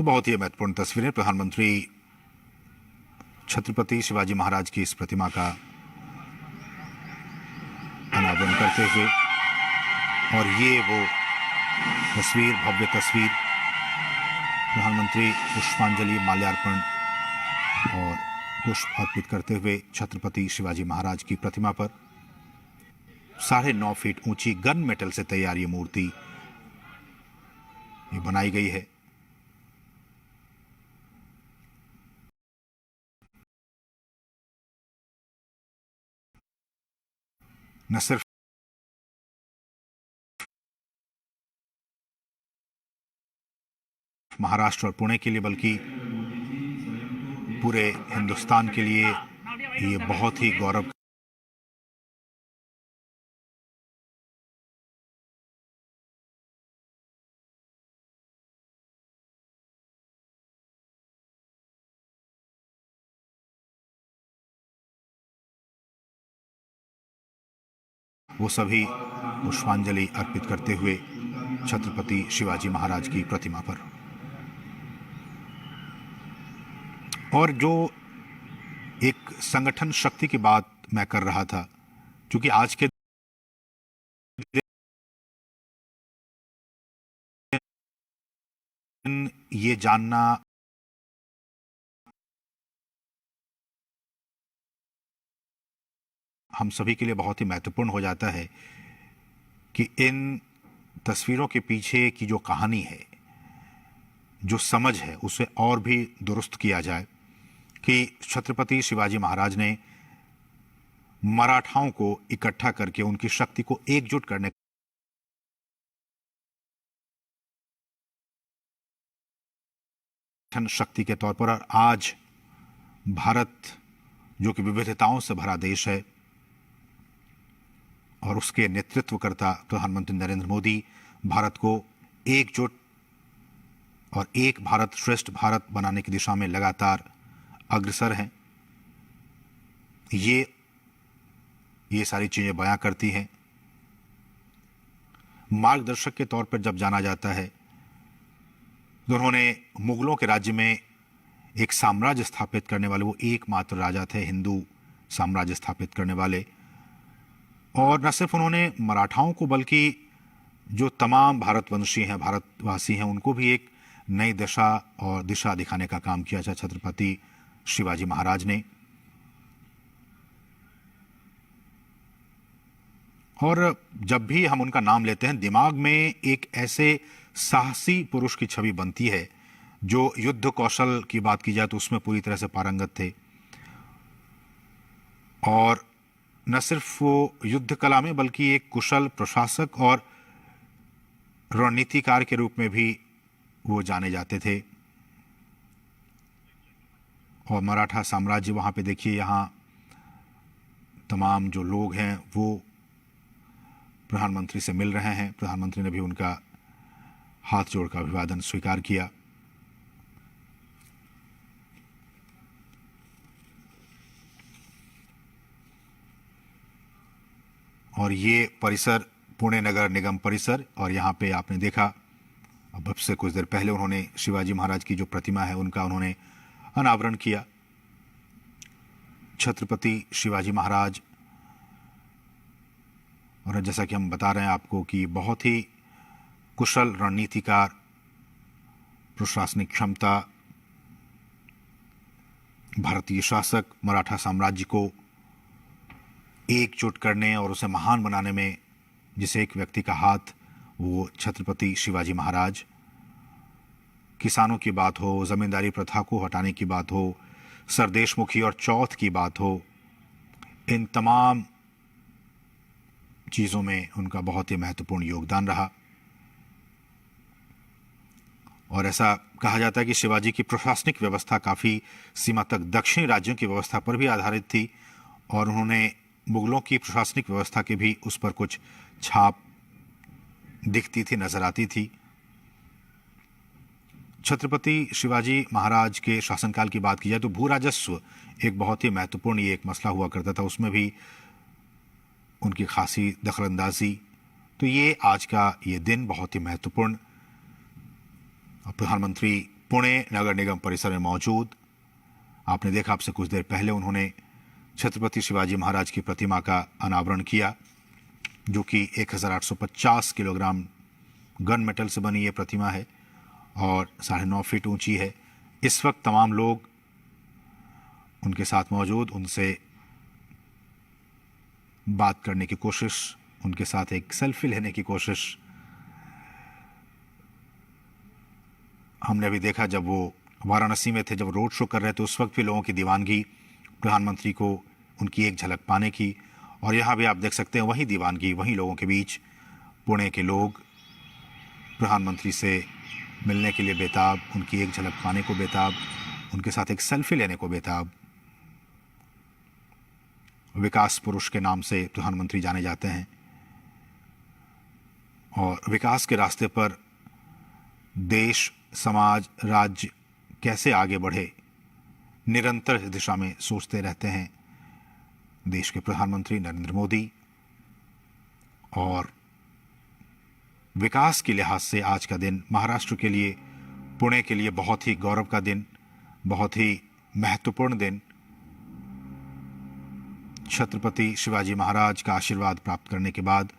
बहुत ही महत्वपूर्ण तस्वीरें। प्रधानमंत्री छत्रपति शिवाजी महाराज की इस प्रतिमा का अनावरण करते हुए, और ये वो तस्वीर, भव्य तस्वीर, प्रधानमंत्री पुष्पांजलि, माल्यार्पण और पुष्प अर्पित करते हुए छत्रपति शिवाजी महाराज की प्रतिमा पर 9.5 फीट ऊंची गन मेटल से तैयार ये मूर्ति ये बनाई गई है। न सिर्फ महाराष्ट्र और पुणे के लिए बल्कि पूरे हिंदुस्तान के लिए ये बहुत ही गौरव वो सभी पुष्पांजलि अर्पित करते हुए छत्रपति शिवाजी महाराज की प्रतिमा पर। और जो एक संगठन शक्ति की बात मैं कर रहा था, क्योंकि आज के दिन ये जानना हम सभी के लिए बहुत ही महत्वपूर्ण हो जाता है कि इन तस्वीरों के पीछे की जो कहानी है, जो समझ है, उसे और भी दुरुस्त किया जाए कि छत्रपति शिवाजी महाराज ने मराठाओं को इकट्ठा करके उनकी शक्ति को एकजुट करने शक्ति के तौर पर, और आज भारत जो कि विविधताओं से भरा देश है और उसके नेतृत्व करता प्रधानमंत्री नरेंद्र मोदी भारत को एकजुट और एक भारत श्रेष्ठ भारत बनाने की दिशा में लगातार अग्रसर हैं। ये सारी चीजें बयां करती हैं। मार्गदर्शक के तौर पर जब जाना जाता है तो उन्होंने मुगलों के राज्य में एक साम्राज्य स्थापित करने वाले वो एकमात्र राजा थे, हिंदू साम्राज्य स्थापित करने वाले। और न सिर्फ उन्होंने मराठाओं को बल्कि जो तमाम भारतवंशी हैं, भारतवासी हैं, उनको भी एक नई दशा और दिशा दिखाने का काम किया था छत्रपति शिवाजी महाराज ने। और जब भी हम उनका नाम लेते हैं, दिमाग में एक ऐसे साहसी पुरुष की छवि बनती है जो युद्ध कौशल की बात की जाए तो उसमें पूरी तरह से पारंगत थे, और न सिर्फ वो युद्ध कला में बल्कि एक कुशल प्रशासक और रणनीतिकार के रूप में भी वो जाने जाते थे। और मराठा साम्राज्य, वहाँ पे देखिए, यहाँ तमाम जो लोग हैं वो प्रधानमंत्री से मिल रहे हैं। प्रधानमंत्री ने भी उनका हाथ जोड़कर अभिवादन स्वीकार किया। और ये परिसर पुणे नगर निगम परिसर, और यहाँ पे आपने देखा अब से कुछ देर पहले उन्होंने शिवाजी महाराज की जो प्रतिमा है उनका उन्होंने अनावरण किया। छत्रपति शिवाजी महाराज, और जैसा कि हम बता रहे हैं आपको कि बहुत ही कुशल रणनीतिकार, प्रशासनिक क्षमता, भारतीय शासक, मराठा साम्राज्य को एकजुट करने और उसे महान बनाने में जिसे एक व्यक्ति का हाथ, वो छत्रपति शिवाजी महाराज। किसानों की बात हो, जमींदारी प्रथा को हटाने की बात हो, सरदेशमुखी और चौथ की बात हो, इन तमाम चीज़ों में उनका बहुत ही महत्वपूर्ण योगदान रहा। और ऐसा कहा जाता है कि शिवाजी की प्रशासनिक व्यवस्था काफ़ी सीमा तक दक्षिणी राज्यों की व्यवस्था पर भी आधारित थी, और उन्होंने मुगलों की प्रशासनिक व्यवस्था के भी उस पर कुछ छाप दिखती थी, नजर आती थी। छत्रपति शिवाजी महाराज के शासनकाल की बात की जाए तो भू राजस्व एक बहुत ही महत्वपूर्ण ये एक मसला हुआ करता था, उसमें भी उनकी खासी दखलंदाजी। तो ये आज का ये दिन बहुत ही महत्वपूर्ण, प्रधानमंत्री पुणे नगर निगम परिसर में मौजूद। आपने देखा आपसे कुछ देर पहले उन्होंने छत्रपति शिवाजी महाराज की प्रतिमा का अनावरण किया, जो कि 1850 किलोग्राम गन मेटल से बनी ये प्रतिमा है और 9.5 फीट ऊंची है। इस वक्त तमाम लोग उनके साथ मौजूद, उनसे बात करने की कोशिश, उनके साथ एक सेल्फी लेने की कोशिश हमने अभी देखा। जब वो वाराणसी में थे, जब रोड शो कर रहे थे, उस वक्त भी लोगों की दीवानगी प्रधानमंत्री को उनकी एक झलक पाने की। और यहाँ भी आप देख सकते हैं वही दीवानगी, वहीं लोगों के बीच पुणे के लोग प्रधानमंत्री से मिलने के लिए बेताब, उनकी एक झलक पाने को बेताब, उनके साथ एक सेल्फी लेने को बेताब। विकास पुरुष के नाम से प्रधानमंत्री जाने जाते हैं और विकास के रास्ते पर देश, समाज, राज्य कैसे आगे बढ़े, निरंतर इस दिशा में सोचते रहते हैं देश के प्रधानमंत्री नरेंद्र मोदी। और विकास के लिहाज से आज का दिन महाराष्ट्र के लिए, पुणे के लिए बहुत ही गौरव का दिन, बहुत ही महत्वपूर्ण दिन। छत्रपति शिवाजी महाराज का आशीर्वाद प्राप्त करने के बाद